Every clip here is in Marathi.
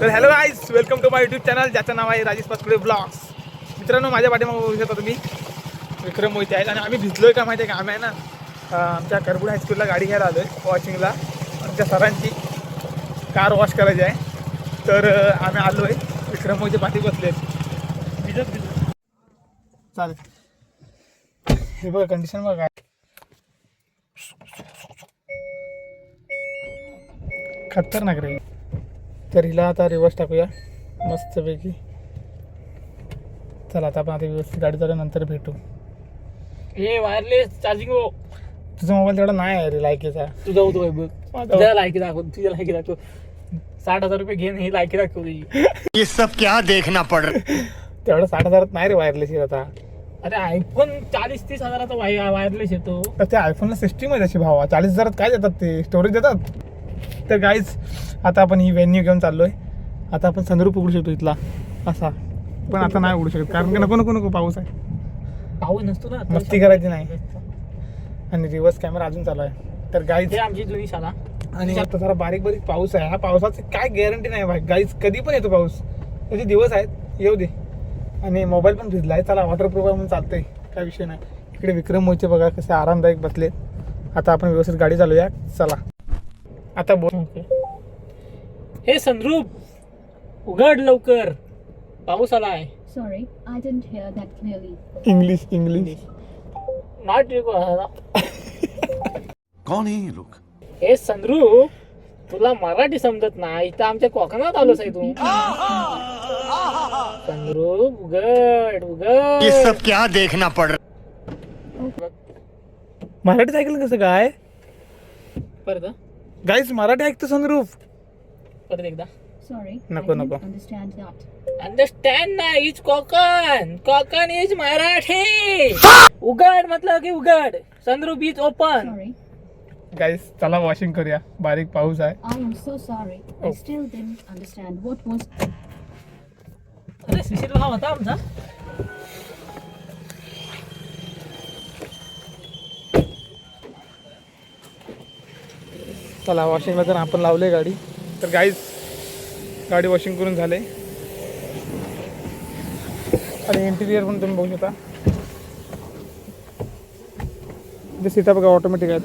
तर hello guys, welcome to my YouTube channel ज्याचं नाव आहे राजेश पाचपुते ब्लॉग्स. मित्रांनो, माझ्या पाठीमागे बघू शकता तुम्ही विक्रम मोहिते आहेत. आणि आम्ही भिजलोय का माहिती आहे का? आम्ही आहे ना आमच्या करबुड हायस्कूलला गाडी घ्यायला आलो आहे वॉशिंगला. आमच्या सरांची कार वॉश करायची आहे. तर आम्ही आलो आहे, विक्रम मोहिते पाठी बसले आहेत. भिजत चालेल. हे बघा कंडिशन बघा, खतरनाक रे. तर हिला आता रिवर्स टाकूया मस्तपैकी. चला आता आपण आता व्यवस्थित गाडी चालवल्यानंतर भेटू. हे वायरलेस चार्जिंग हो. तुझा मोबाईल तेवढा नाही आहे रे लायकीचा. तुझा होतो बघ, तुझ्या लायकी दाखव, तुझ्या लायकी दाखव. 60,000 रुपये घेऊन ही लायकी दाखव तुझी. ये सब क्या देखना पड़ रहा. तेवढा 60,000 नाही रे वायरलेस आता. अरे आयफोन 40-30 हजाराचा वायरलेस येतो. तर त्या आयफोनला सिस्टीम आहे तशी भावा. 40,000 काय देतात ते, स्टोरेज देतात. तर गाईज आता आपण ही व्हेन्यू घेऊन चाललो आहे. आता आपण सनरूफ उघडू शकतो इथला असा, पण आता नाही उघडू शकत कारण की नको पाऊस आहे. पाऊस नसतो ना, मस्ती करायची नाही. आणि रिव्हर्स कॅमेरा अजून चालू आहे. तर गाईज हे आमची जुनी शाळा. आणि आता जरा बारीक पाऊस आहे. ह्या पावसाची काय गॅरंटी नाही भाई. गाईज कधी पण येतो पाऊस, त्याचे दिवस आहेत, येऊ दे. आणि मोबाईल पण भिजला आहे. चला वॉटरप्रूफ म्हणून चालतंय, काय विषय नाही. इकडे विक्रम मोहिते बघा कसे आरामदायक बसले. आता आपण व्यवस्थित गाडी चालूया. चला आता बोल. हे सनरूफ उघड लवकर, पाऊस आलाय. Sorry, I didn't hear that clearly. English not कौन है ये लोग? हे सनरूफ, तुला मराठी समजत नाही, इथं आमच्या कोकणात आलोस आहे तू. सनरूफ उघड. ये सब क्या देखना पड़ रहा. मराठीत ऐकलं कसं काय परत गाईज? मराठी ऐकतो सनरूफ. परत एकदा. Sorry, Nako, I didn't nako. understand that. Understand ना, इज कोकण इज मराठी. उघड मतलब की उघड. Sunroof is open. Sorry, guys चला वॉशिंग करूया. बारीक पाऊस आहे. I am so sorry. I Oh. still didn't understand what was. अरे सुशील भाव होता आमचा. चला वॉशिंगला तर आपण लावले गाडी. तर गाईज गाडी वॉशिंग करून झाले. आणि इंटिरियर पण तुम्ही बघू शकता. जे सीटा बघा ऑटोमॅटिक आहेत.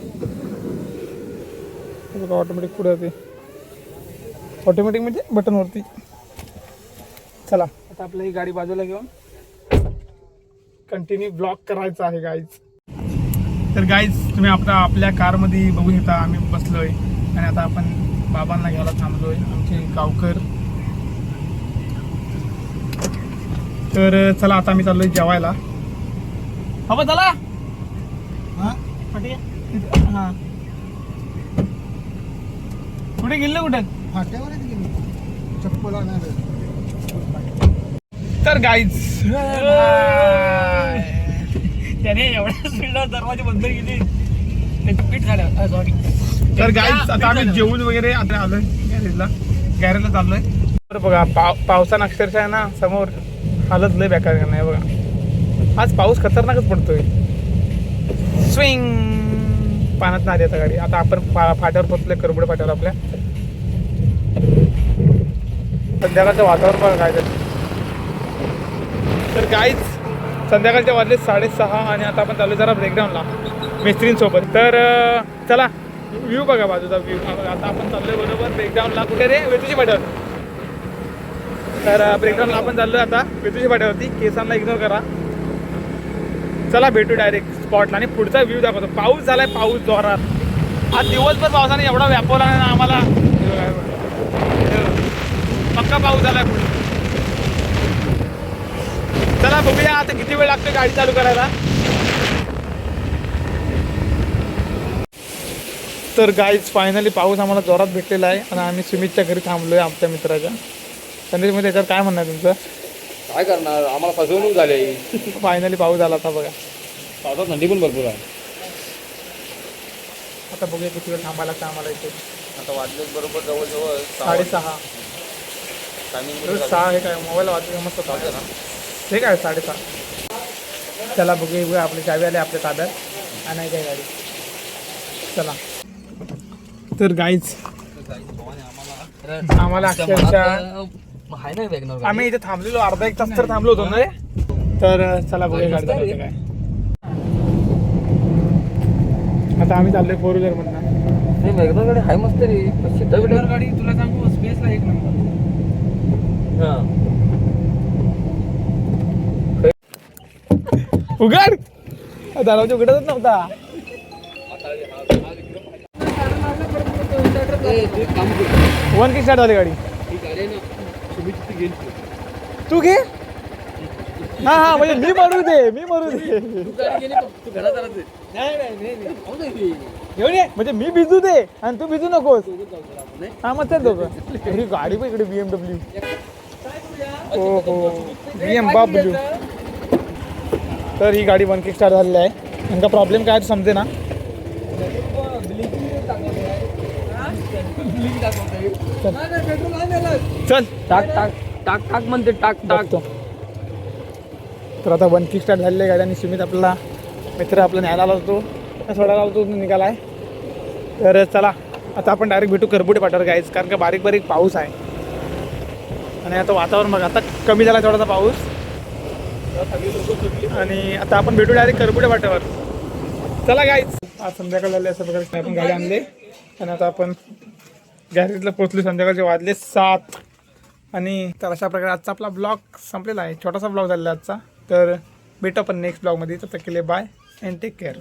बघा ऑटोमॅटिक पुढे होते. ऑटोमॅटिक म्हणजे बटनवरती. चला आता आपलं ही गाडी बाजूला घेऊन कंटिन्यू ब्लॉक करायचा आहे गाईज. तर गाईज तुम्ही आपल्या कारमध्ये बघू शकता आम्ही बसलोय. आणि आता आपण बाबांना घ्यायला थांबलोय, आमचे गावकर. तर चला आता आम्ही चाललोय जेवायला. बाबा चला. हां कुठे गेलं कुठे? तर गाईज त्याने एवढ्या स्पीडला दरवाजे बंद केले, पीठ झालं. सॉरी. तर गाईज आता आम्ही जेवून वगैरे आता आलोय गॅरेजला चाललोय. तर बघा पावसानं अक्षरशः आहे ना समोर हालत लय बेकार नाही बघा. आज पाऊस खतरनाकच पडतोय. स्विंग पाण्यात नाही आता गाडी. आता आपण फाट्यावर पोचलोय, करबुड फाट्यावर आपल्या. संध्याकाळचं वातावरण बघा काय तर गाईज संध्याकाळच्या वाजले 6:30 आणि आता आपण चालू जरा ब्रेकडाऊनला मिस्त्रींसोबत. तर चला व्ह्यू बघा बाजूचा व्ह्यू. आता आपण चाललोय बरोबर ब्रेकडाऊनला. कुठे रे? वेतूची फाट्यावर. तर ब्रेकडाऊनला आपण चाललोय आता वेतूची फाट्यावरती. केसांना इग्नोर करा. चला भेटू डायरेक्ट स्पॉटला आणि पुढचा व्ह्यू दाखवतो. पाऊस झालाय, पाऊस जोरात. आज दिवसभर पावसाने एवढा व्यापवला ना आम्हाला. पक्का पाऊस झालाय पुढे. चला बघूया आता किती वेळ लागतो गाडी चालू करायला. तर गाईज फायनली पाऊस आम्हाला जोरात भेटलेला आहे. आणि आम्ही सुमितच्या घरी थांबलोय आमच्या मित्राच्या. संदेश त्याच्यावर काय म्हणणं आहे तुमचं? काय करणार, आम्हाला फसवणूक झाली. फायनली पाऊस आला आता बघा. पावसात थंडी पण भरपूर आहे. आता बघूया किती वेळ थांबायला लागतं आम्हाला इथे. आता वाजले बरोबर जवळजवळ 6:30. टायमिंग 6 हे काय मोबाईल वाजले मस्त होता ना. हे काय 6:30. चला बघूया आपली चावी आली आपल्या ताब्यात. आणि काय गाडी. चला तर गाईज आम्हाला अक्षरशः हाय ना वॅगनर आम्ही इथे थांबलेलो अर्धा एक तास तर थांबलो होतो ना रे. तर चला बघूया गाडी चालवते काय. आता आम्ही चाललोय 4 व्हीलर मधनं. वॅगनर गाडी हाय मस्त रे. वॅगनर गाडी तुला सांगू स्पेसला एक नंबर. उघड दरवाजा उघडतच नव्हता. वन किक स्टार्ट झाली गाडी. तू घे. हा म्हणजे मी मरू दे घेऊन ये म्हणजे मी भिजू दे आणि तू भिजू नकोस. हा मग ते दोघं. अरे गाडी पण इकडे BMW. हो हो BMW. तर ही गाडी वन किक स्टार्ट झालेली आहे. यांचा प्रॉब्लेम काय समजे ना. चल टाक टाक टाक टाक म्हणते टाक टाक. तर आता वन किक स्टार्ट झालेली आहे गाडी आणि सुमित आपला मित्र आपला न्यायला आला होतो सोडायला होतो निघाला आहे. तर चला आता आपण डायरेक्ट भेटू करबुडे पाटावर गायच कारण का बारीक बारीक पाऊस आहे आणि आता वातावरण बघा आता कमी झाला थोडासा पाऊस आणि आता आपण भेटू डायरेक्ट करबुडे पाटावर. चला गायच. आज संध्याकाळ झाले अशा प्रकारे आपण गाडी आणली आणि आता आपण गॅरेजला पोहोचलो. संध्याकाळचे वाजले 7 आणि तर अशा प्रकारे आजचा आपला ब्लॉग संपलेला आहे. छोटासा ब्लॉग झालेला आजचा. तर भेटू आपण नेक्स्ट ब्लॉगमध्ये. तर केले बाय अँड टेक केअर.